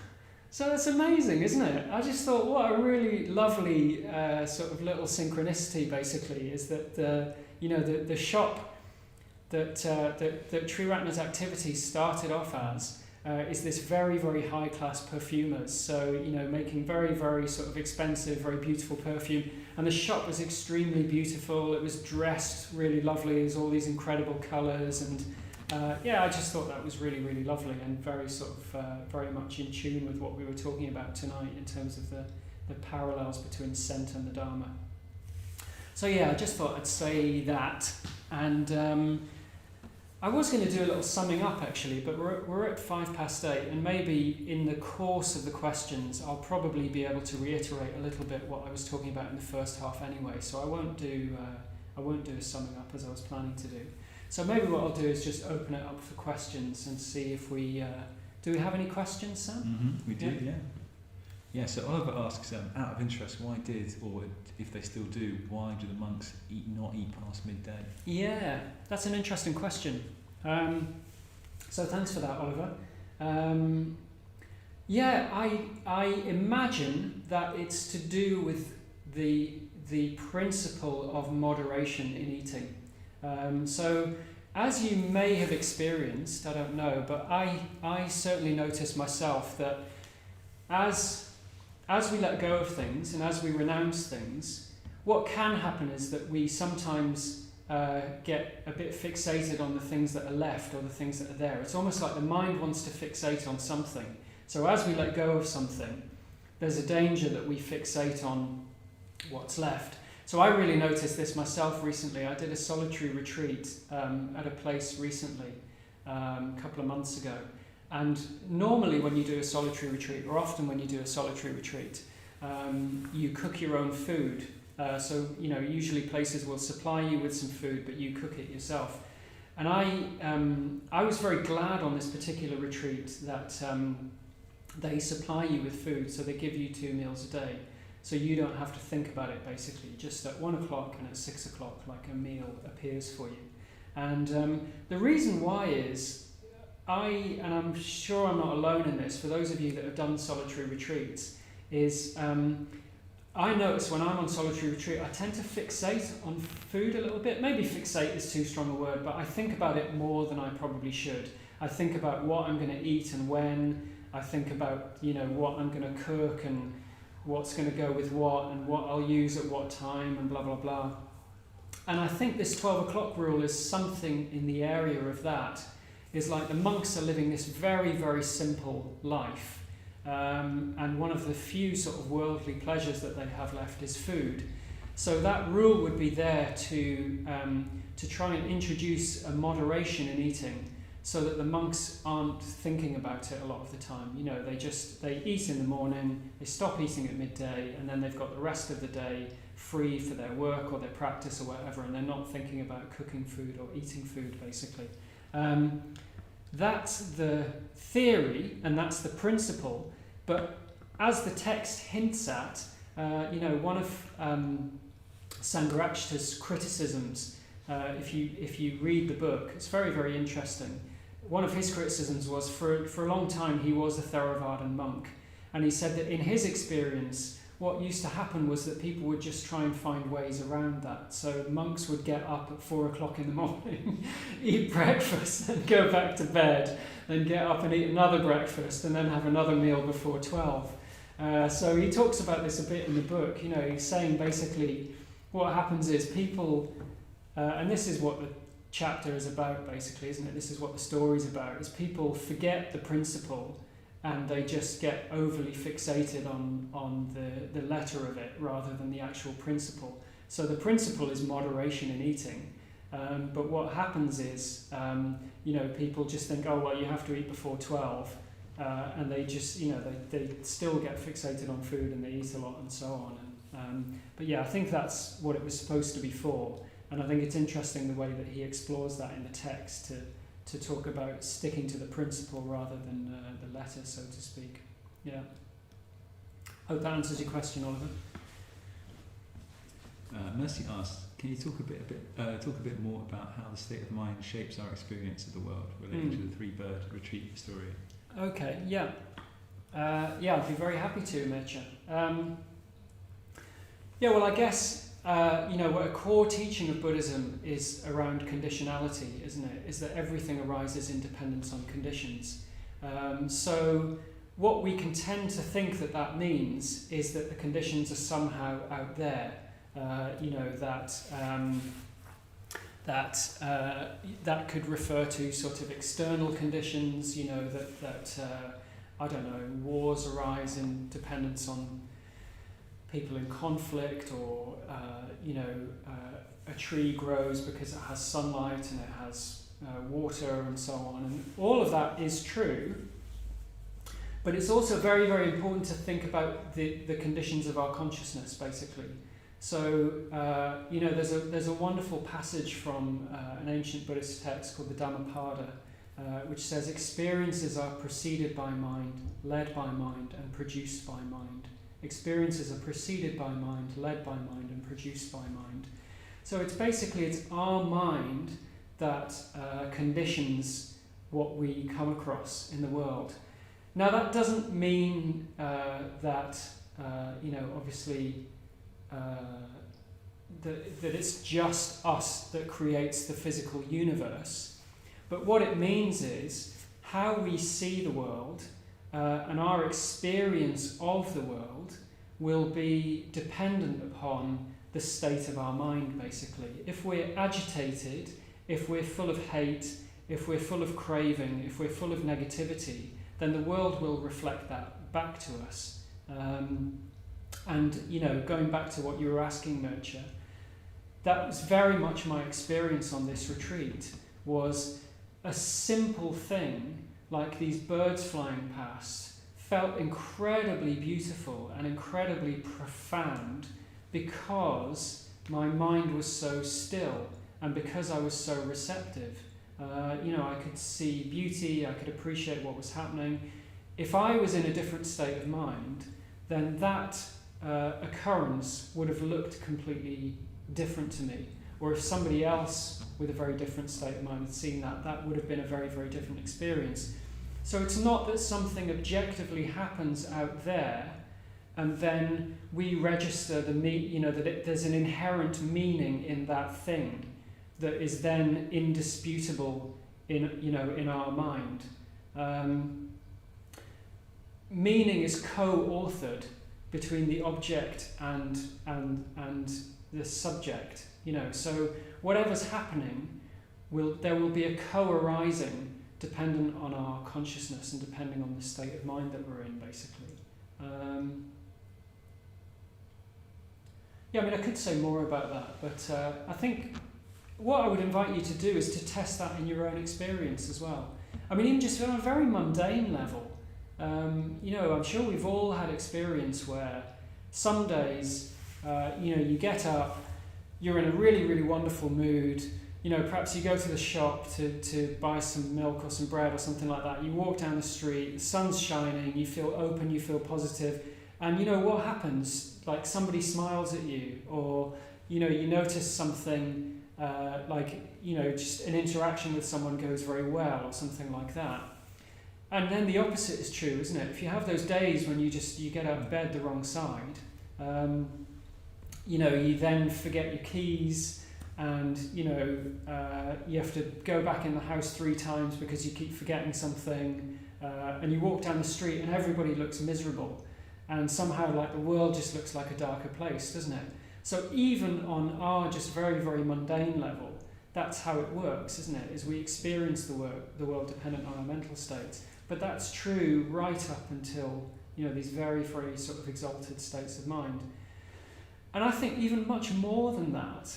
So that's amazing, isn't it? I just thought, what a really lovely sort of little synchronicity, basically, is that the shop that Triratna's activities started off as is this very, very high-class perfumers. So, you know, making very, very sort of expensive, very beautiful perfume. And the shop was extremely beautiful. It was dressed really lovely. There's all these incredible colours, and I just thought that was really, really lovely and very sort of very much in tune with what we were talking about tonight in terms of the parallels between scent and the Dharma. So yeah, I just thought I'd say that, and I was going to do a little summing up actually, but we're at 8:05, and maybe in the course of the questions I'll probably be able to reiterate a little bit what I was talking about in the first half anyway. So I won't do a summing up as I was planning to do. So maybe what I'll do is just open it up for questions and see if we do we have any questions, Sam? Mm-hmm, we do, yeah. Yeah, so Oliver asks, out of interest, why did, or if they still do, why do the monks not eat past midday? Yeah, that's an interesting question. So thanks for that, Oliver. I imagine that it's to do with the principle of moderation in eating. So as you may have experienced, I don't know, but I certainly noticed myself that as we let go of things and as we renounce things, what can happen is that we sometimes get a bit fixated on the things that are left or the things that are there. It's almost like the mind wants to fixate on something, So as we let go of something, there's a danger that we fixate on what's left. So I really noticed this myself recently. I did a solitary retreat at a place recently, a couple of months ago. And normally when you do a solitary retreat, or often when you do a solitary retreat, you cook your own food. So, usually places will supply you with some food, but you cook it yourself. And I was very glad on this particular retreat that they supply you with food, so they give you 2 meals a day. So you don't have to think about it, basically. Just at 1 o'clock and at 6 o'clock, like a meal appears for you. And the reason why is, and I'm sure I'm not alone in this, for those of you that have done solitary retreats, is I notice when I'm on solitary retreat, I tend to fixate on food a little bit. Maybe fixate is too strong a word, but I think about it more than I probably should. I think about what I'm going to eat and when. I think about, what I'm going to cook and what's going to go with what and what I'll use at what time and blah, blah, blah. And I think this 12 o'clock rule is something in the area of that. Is like the monks are living this very, very simple life. And one of the few sort of worldly pleasures that they have left is food. So that rule would be there to try and introduce a moderation in eating, so that the monks aren't thinking about it a lot of the time. They eat in the morning, they stop eating at midday, and then they've got the rest of the day free for their work or their practice or whatever, and they're not thinking about cooking food or eating food, basically. That's the theory and that's the principle, but as the text hints at, one of Sangharakshita's criticisms, if you read the book, it's very, very interesting. One of his criticisms was for a long time he was a Theravadan monk, and he said that in his experience what used to happen was that people would just try and find ways around that. So monks would get up at 4 o'clock in the morning, eat breakfast, and go back to bed, then get up and eat another breakfast, and then have another meal before 12. So he talks about this a bit in the book. He's saying basically what happens is people, and this is what the chapter is about, basically, isn't it? This is what the story's about, is people forget the principle and they just get overly fixated on the letter of it rather than the actual principle. So the principle is moderation in eating, but what happens is, people just think, oh, well, you have to eat before 12, and they just, they still get fixated on food and they eat a lot and so on. But yeah, I think that's what it was supposed to be for. And I think it's interesting the way that he explores that in the text to talk about sticking to the principle rather than the letter, so to speak. Yeah. Hope that answers your question, Oliver. Mercy asks, can you talk a bit more about how the state of mind shapes our experience of the world, relating to the 3-bird retreat story? Okay. Yeah. I'd be very happy to, Mecha. Well, I guess. What a core teaching of Buddhism is around conditionality, isn't it? Is that everything arises in dependence on conditions. So what we can tend to think that means is that the conditions are somehow out there. That could refer to sort of external conditions. I don't know, wars arise in dependence on people in conflict, or a tree grows because it has sunlight and it has water and so on, and all of that is true, but it's also very, very important to think about the conditions of our consciousness, basically. So there's a wonderful passage from an ancient Buddhist text called the Dhammapada, which says experiences are preceded by mind, led by mind, and produced by mind. Experiences are preceded by mind, led by mind, and produced by mind. So it's our mind that conditions what we come across in the world. Now that doesn't mean that it's just us that creates the physical universe. But what it means is how we see the world and our experience of the world will be dependent upon the state of our mind, basically. If we're agitated, if we're full of hate, if we're full of craving, if we're full of negativity, then the world will reflect that back to us. And, you know, going back to what you were asking, Mircea, that was very much my experience on this retreat, was a simple thing like these birds flying past felt incredibly beautiful and incredibly profound because my mind was so still and because I was so receptive. You know, I could see beauty, I could appreciate what was happening. If I was in a different state of mind, then that occurrence would have looked completely different to me. Or if somebody else with a very different state of mind had seen that, that would have been a very, very different experience. So it's not that something objectively happens out there and then we register that there's an inherent meaning in that thing that is then indisputable in our mind. Meaning is co-authored between the object and the subject. So whatever's happening, there will be a co-arising dependent on our consciousness and depending on the state of mind that we're in, basically. I could say more about that, but I think what I would invite you to do is to test that in your own experience as well. Even just on a very mundane level. I'm sure we've all had experience where some days, you get up, you're in a really, really wonderful mood. Perhaps you go to the shop to buy some milk or some bread or something like that. You walk down the street, the sun's shining, you feel open, you feel positive. And what happens? Like somebody smiles at you, or, you notice something just an interaction with someone goes very well or something like that. And then the opposite is true, isn't it? If you have those days when you get out of bed the wrong side, you then forget your keys, and you have to go back in the house 3 times because you keep forgetting something, and you walk down the street and everybody looks miserable, and somehow like the world just looks like a darker place, doesn't it? So even on our just very, very mundane level, that's how it works, isn't it? Is we experience the world dependent on our mental states. But that's true right up until these very, very sort of exalted states of mind. And I think even much more than that,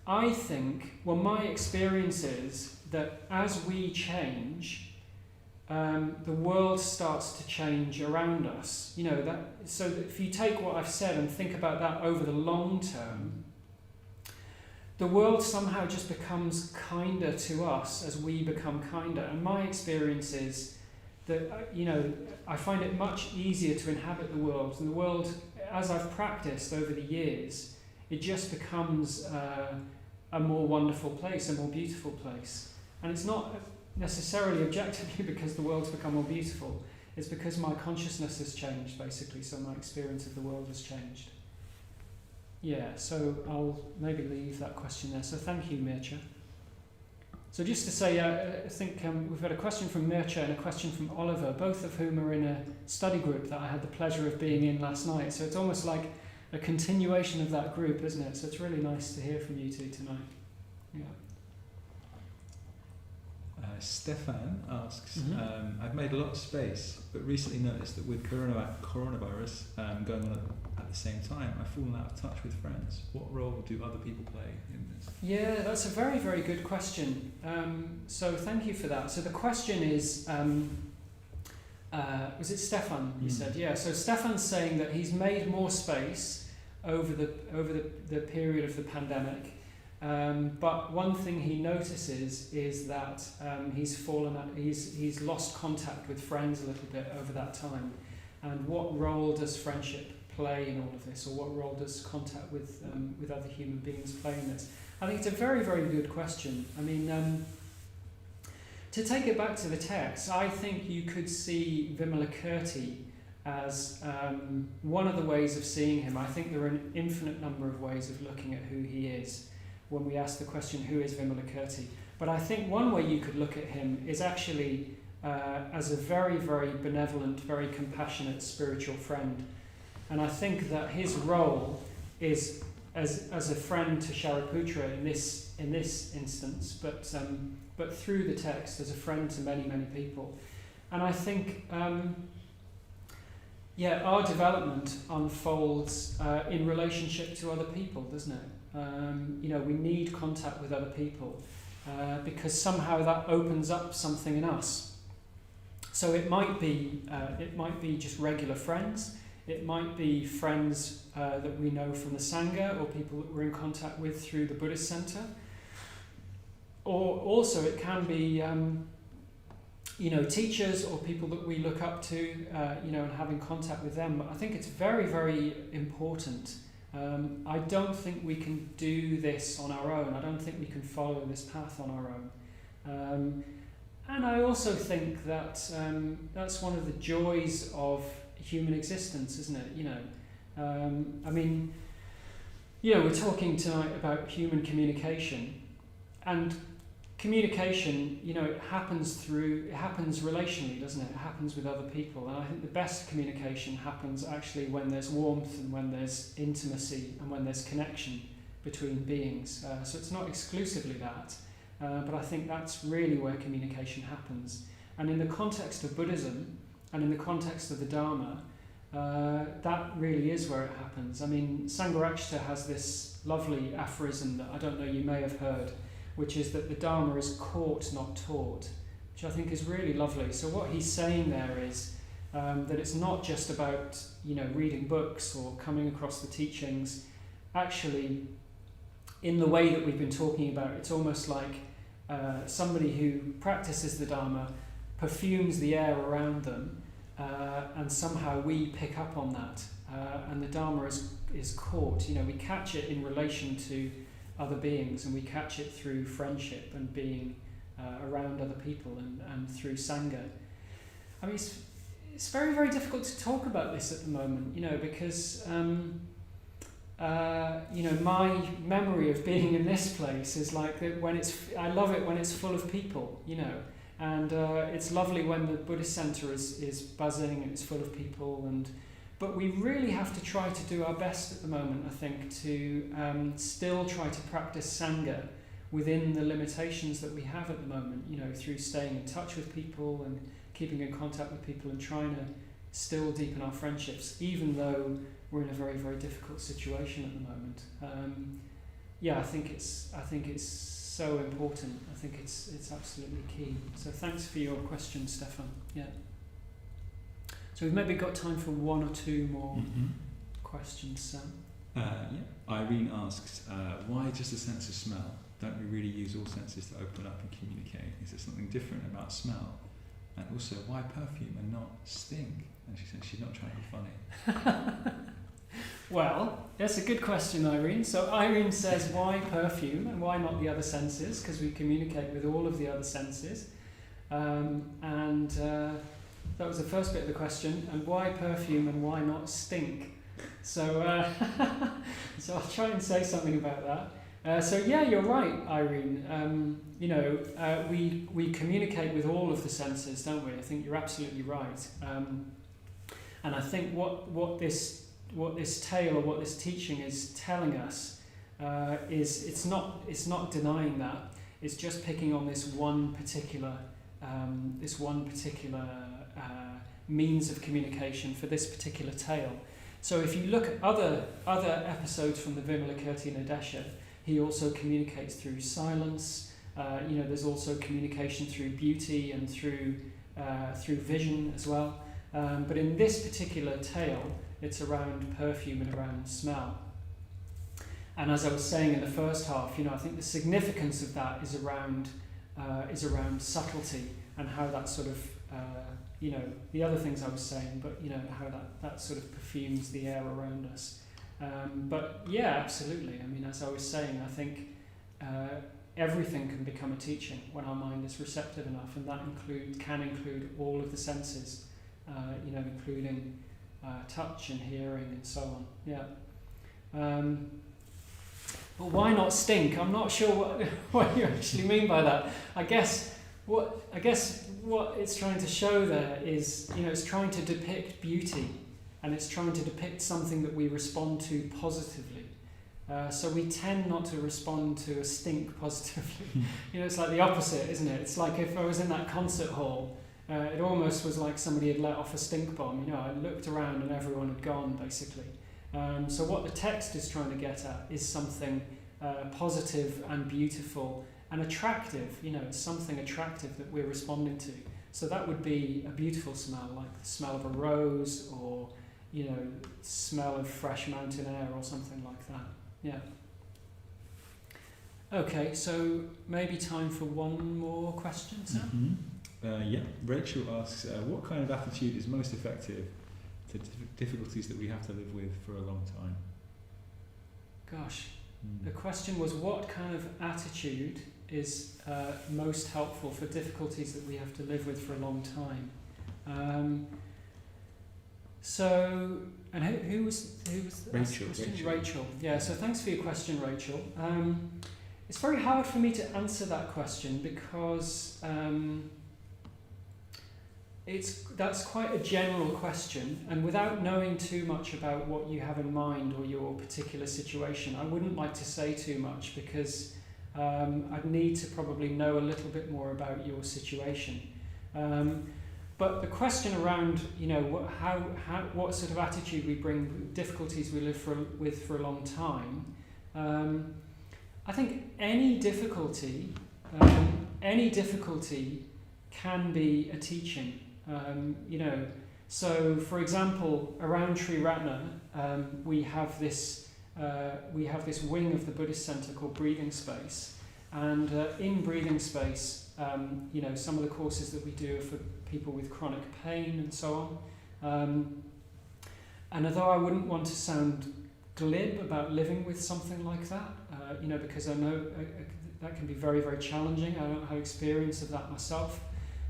my experience is that as we change, the world starts to change around us. So that if you take what I've said and think about that over the long term, the world somehow just becomes kinder to us as we become kinder. And my experience is that, I find it much easier to inhabit the world. And the world, as I've practiced over the years, it just becomes a more wonderful place, a more beautiful place. And it's not necessarily objectively because the world's become more beautiful. It's because my consciousness has changed, basically, so my experience of the world has changed. Yeah, so I'll maybe leave that question there. So thank you, Mircea. So just to say, I think we've got a question from Mircea and a question from Oliver, both of whom are in a study group that I had the pleasure of being in last night. So it's almost like a continuation of that group, isn't it? So it's really nice to hear from you two tonight. Yeah. Stefan asks, I've made a lot of space, but recently noticed that with coronavirus going on at the same time, I've fallen out of touch with friends. What role do other people play in this? Yeah, that's a very, very good question. So thank you for that. So the question is, was it Stefan, you said? Yeah, so Stefan's saying that he's made more space over the period of the pandemic. But one thing he notices is that he's lost contact with friends a little bit over that time. And what role does friendship play in all of this, or what role does contact with other human beings play in this? I think it's a very, very good question. To take it back to the text, I think you could see Vimalakirti as one of the ways of seeing him. I think there are an infinite number of ways of looking at who he is when we ask the question, who is Vimalakirti? But I think one way you could look at him is actually as a very, very benevolent, very compassionate spiritual friend. And I think that his role is as a friend to Shariputra in this instance, but through the text as a friend to many, many people. I think, our development unfolds in relationship to other people, doesn't it? We need contact with other people because somehow that opens up something in us. So it might be just regular friends. It might be friends that we know from the Sangha, or people that we're in contact with through the Buddhist Center. Or also it can be, teachers or people that we look up to, and having contact with them. I think it's very, very important. I don't think we can do this on our own. I don't think we can follow this path on our own. And I also think that that's one of the joys of human existence, isn't it? We're talking tonight about human communication, and communication, it happens relationally, doesn't it? It happens with other people, and I think the best communication happens actually when there's warmth and when there's intimacy and when there's connection between beings. So it's not exclusively that. But I think that's really where communication happens. And in the context of Buddhism and in the context of the Dharma, that really is where it happens. I mean, Sangharakshita has this lovely aphorism that I don't know, you may have heard, which is that the Dharma is caught, not taught, which I think is really lovely. So what he's saying there is that it's not just about, reading books or coming across the teachings. Actually, in the way that we've been talking about, it's almost like somebody who practices the Dharma perfumes the air around them, and somehow we pick up on that, and the Dharma is caught. We catch it in relation to other beings, and we catch it through friendship and being around other people and through Sangha. I mean, it's very, very difficult to talk about this at the moment, because my memory of being in this place is like I love it when it's full of people, and it's lovely when the Buddhist Center is buzzing and it's full of people, but we really have to try to do our best at the moment, I think, to still try to practice Sangha within the limitations that we have at the moment, through staying in touch with people and keeping in contact with people and trying to still deepen our friendships, even though we're in a very, very difficult situation at the moment. I think it's so important. I think it's absolutely key. So thanks for your question, Stefan. Yeah. So we've maybe got time for one or two more questions, Sam. Irene asks, why just a sense of smell? Don't we really use all senses to open up and communicate? Is there something different about smell? And also, why perfume and not stink? And she says she's not trying to be funny. Well, that's a good question, Irene. So Irene says, why perfume and why not the other senses? Because we communicate with all of the other senses. That was the first bit of the question. And why perfume and why not stink? So, so I'll try and say something about that. You're right, Irene. We communicate with all of the senses, don't we? I think you're absolutely right. And I think what this tale or what this teaching is telling us is it's not denying that. It's just picking on this one particular means of communication for this particular tale. So if you look at other episodes from the Vimalakirti Nirdesa, he also communicates through silence. There's also communication through beauty and through vision as well. But in this particular tale, it's around perfume and around smell. And as I was saying in the first half, I think the significance of that is around subtlety and how that sort of, the other things I was saying, but how that sort of perfumes the air around us. But yeah, absolutely. I mean, as I was saying, I think everything can become a teaching when our mind is receptive enough, and that can include all of the senses, including touch and hearing and so on. Yeah. But why not stink? I'm not sure what you actually mean by that. I guess what it's trying to show there is, it's trying to depict beauty, and it's trying to depict something that we respond to positively. So we tend not to respond to a stink positively. It's like the opposite, isn't it? It's like if I was in that concert hall It almost was like somebody had let off a stink bomb. I looked around and everyone had gone, basically. So what the text is trying to get at is something positive and beautiful and attractive. It's something attractive that we're responding to. So that would be a beautiful smell, like the smell of a rose, or smell of fresh mountain air or something like that. Yeah. Okay, so maybe time for one more question, Sam? Yeah. Rachel asks, what kind of attitude is most effective to difficulties that we have to live with for a long time? Gosh, the question was, what kind of attitude is most helpful for difficulties that we have to live with for a long time? And who was Rachel. Rachel. Yeah. So thanks for your question, Rachel. It's very hard for me to answer that question because that's quite a general question, and without knowing too much about what you have in mind or your particular situation, I wouldn't like to say too much because I'd need to probably know a little bit more about your situation. But the question around, what sort of attitude we bring, difficulties we live with for a long time, I think any difficulty can be a teaching. So for example, around Sri Ratna, we have this wing of the Buddhist Center called Breathing Space, and in Breathing Space, some of the courses that we do are for people with chronic pain and so on. And although I wouldn't want to sound glib about living with something like that, because I know that can be very, very challenging. I don't have experience of that myself.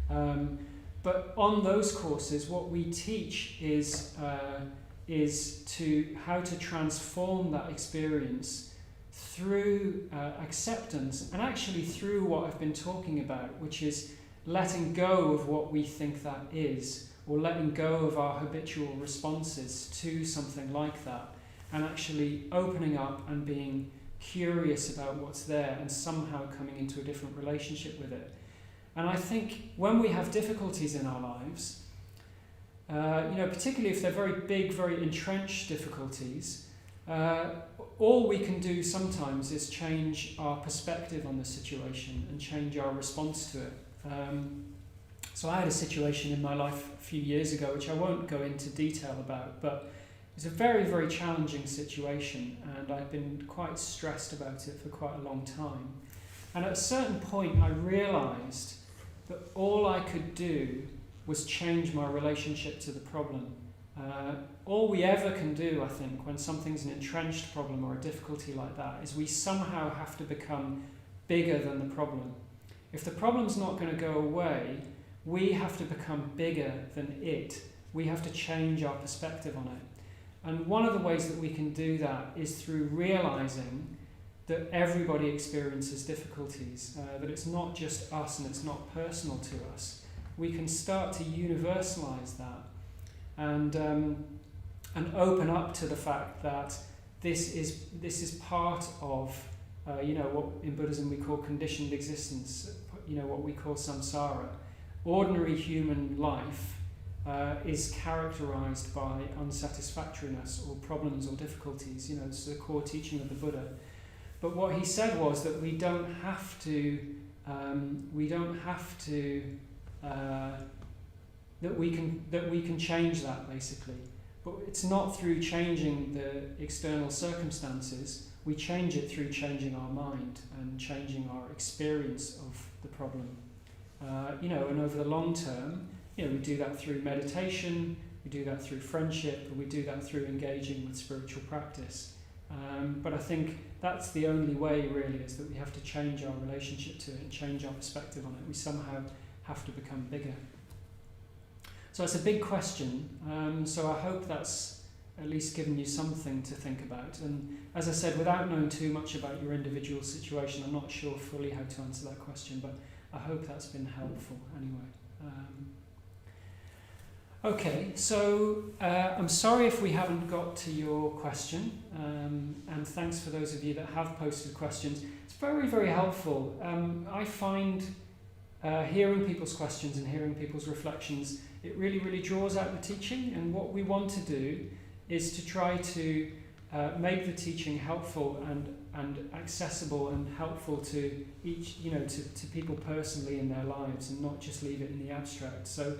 But on those courses, what we teach is how to transform that experience through acceptance, and actually through what I've been talking about, which is letting go of what we think that is, or letting go of our habitual responses to something like that, and actually opening up and being curious about what's there and somehow coming into a different relationship with it. And I think when we have difficulties in our lives, particularly if they're very big, very entrenched difficulties, all we can do sometimes is change our perspective on the situation and change our response to it. So I had a situation in my life a few years ago, which I won't go into detail about, but it was a very, very challenging situation, and I'd been quite stressed about it for quite a long time. And at a certain point, I realised that all I could do was change my relationship to the problem. All we ever can do, I think, when something's an entrenched problem or a difficulty like that, is we somehow have to become bigger than the problem. If the problem's not going to go away, we have to become bigger than it. We have to change our perspective on it. And one of the ways that we can do that is through realizing that everybody experiences difficulties, that it's not just us and it's not personal to us. We can start to universalize that and open up to the fact that this is part of what in Buddhism we call conditioned existence, what we call samsara. Ordinary human life is characterized by unsatisfactoriness or problems or difficulties. It's the core teaching of the Buddha. But what he said was that we don't have to that we can change that, basically. But it's not through changing the external circumstances. We change it through changing our mind and changing our experience of the problem. And over the long term, we do that through meditation, we do that through friendship, and we do that through engaging with spiritual practice. But I think that's the only way, really, is that we have to change our relationship to it and change our perspective on it. We somehow have to become bigger. So it's a big question. So I hope that's at least given you something to think about. And as I said, without knowing too much about your individual situation, I'm not sure fully how to answer that question, but I hope that's been helpful anyway. Okay, so I'm sorry if we haven't got to your question, and thanks for those of you that have posted questions. It's very, very helpful. I find hearing people's questions and hearing people's reflections, it really, really draws out the teaching. And what we want to do is to try to make the teaching helpful and accessible and helpful to each, to people personally in their lives, and not just leave it in the abstract. So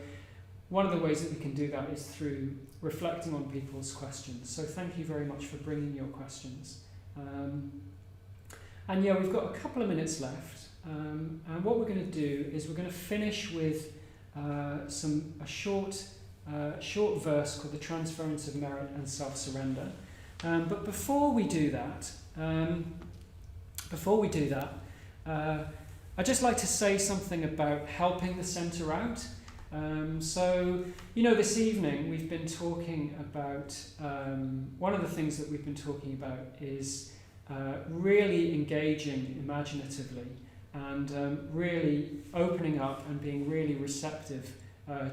one of the ways that we can do that is through reflecting on people's questions. So thank you very much for bringing your questions. And yeah, we've got a couple of minutes left. And what we're going to do is we're going to finish with a short verse called the Transference of Merit and Self-Surrender. But before we do that, I'd just like to say something about helping the centre out. So, this evening we've been talking about, one of the things that we've been talking about is really engaging imaginatively and really opening up and being really receptive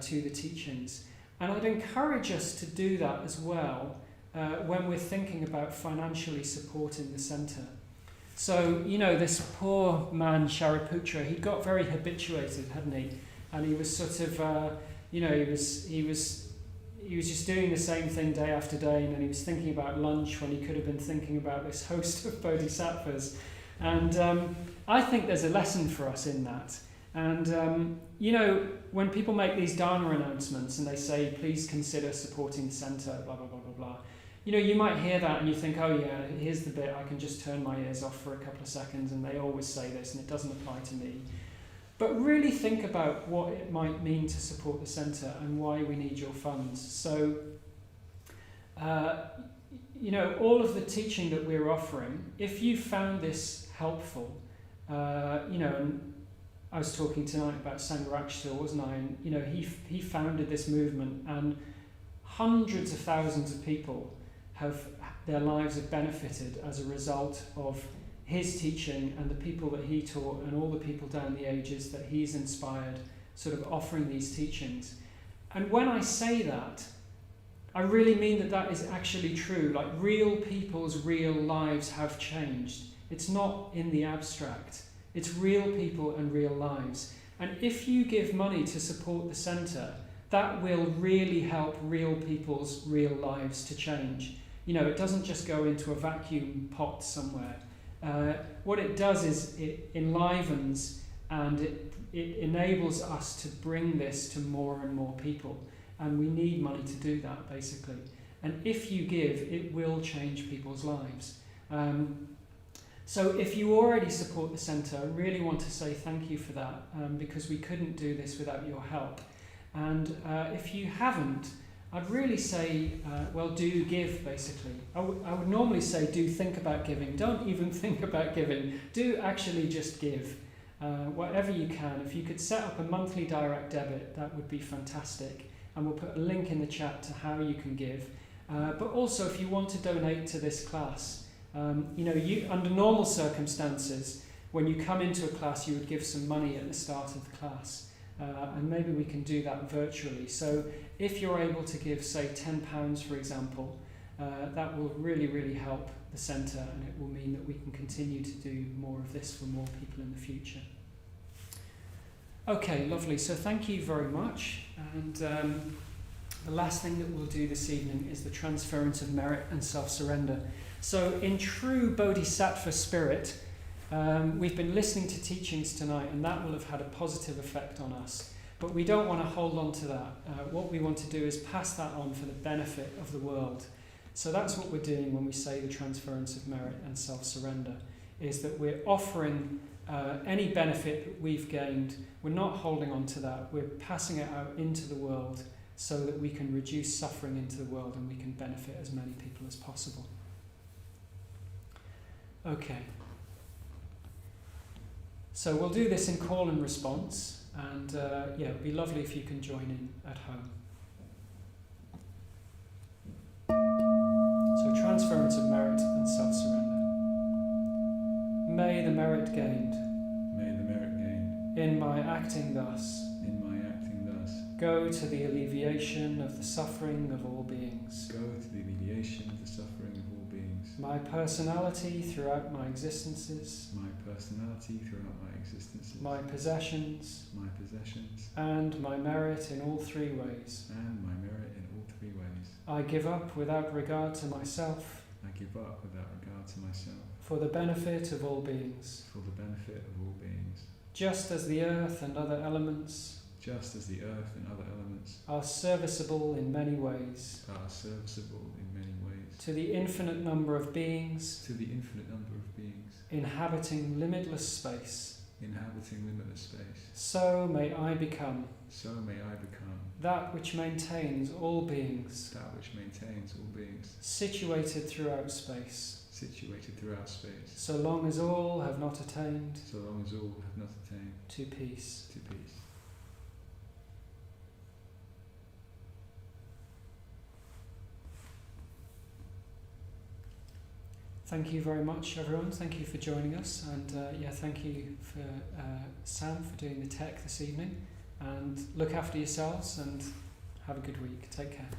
to the teachings. And I'd encourage us to do that as well when we're thinking about financially supporting the centre. So, this poor man Shariputra, he got very habituated, hadn't he? And he was sort of, he was just doing the same thing day after day, and then he was thinking about lunch when he could have been thinking about this host of bodhisattvas. And I think there's a lesson for us in that. And, when people make these Dharma announcements and they say, please consider supporting the centre, blah, blah, blah, blah, blah, you might hear that and you think, oh yeah, here's the bit, I can just turn my ears off for a couple of seconds, and they always say this and it doesn't apply to me. But really think about what it might mean to support the centre and why we need your funds. So, all of the teaching that we're offering, if you found this helpful, and I was talking tonight about Sangharakshita, wasn't I? And, he founded this movement, and hundreds of thousands of people their lives have benefited as a result of his teaching and the people that he taught and all the people down the ages that he's inspired, sort of offering these teachings. And when I say that, I really mean that is actually true. Like, real people's real lives have changed. It's not in the abstract. It's real people and real lives. And if you give money to support the centre, that will really help real people's real lives to change. It doesn't just go into a vacuum pot somewhere. What it does is it enlivens and it enables us to bring this to more and more people. And we need money to do that, basically. And if you give, it will change people's lives. So if you already support the centre, I really want to say thank you for that, because we couldn't do this without your help. And if you haven't, I'd really say, do give, basically. I would normally say, do think about giving. Don't even think about giving. Do actually just give. Whatever you can. If you could set up a monthly direct debit, that would be fantastic. And we'll put a link in the chat to how you can give. But also, if you want to donate to this class, you under normal circumstances, when you come into a class, you would give some money at the start of the class. And maybe we can do that virtually. So if you're able to give, say, £10, for example, that will really, really help the centre, and it will mean that we can continue to do more of this for more people in the future. Okay, lovely. So thank you very much. And the last thing that we'll do this evening is the transference of merit and self-surrender. So in true bodhisattva spirit, we've been listening to teachings tonight, and that will have had a positive effect on us. But we don't want to hold on to that. What we want to do is pass that on for the benefit of the world. So that's what we're doing when we say the transference of merit and self-surrender, is that we're offering any benefit that we've gained. We're not holding on to that. We're passing it out into the world so that we can reduce suffering into the world and we can benefit as many people as possible. Okay. So we'll do this in call and response, and it'd be lovely if you can join in at home. So transference of merit and self-surrender. May the merit gained in my acting thus go to the alleviation of the suffering of all beings. beings, my personality throughout my existences, my personality throughout my existences, my possessions, and my merit in all three ways. and my merit in all three ways. I give up without regard to myself, I give up without regard to myself, for the benefit of all beings. for the benefit of all beings. Just as the earth and other elements Just as the earth and other elements are serviceable in many ways are serviceable in many ways to the infinite number of beings to the infinite number of beings inhabiting limitless space, inhabiting limitless space, so may I become so may I become that which maintains all beings, that which maintains all beings, situated throughout space, situated throughout space, so long as all have not attained so long as all have not attained to peace. to peace. Thank you very much, everyone. Thank you for joining us, and thank you for Sam for doing the tech this evening. And look after yourselves and have a good week. Take care.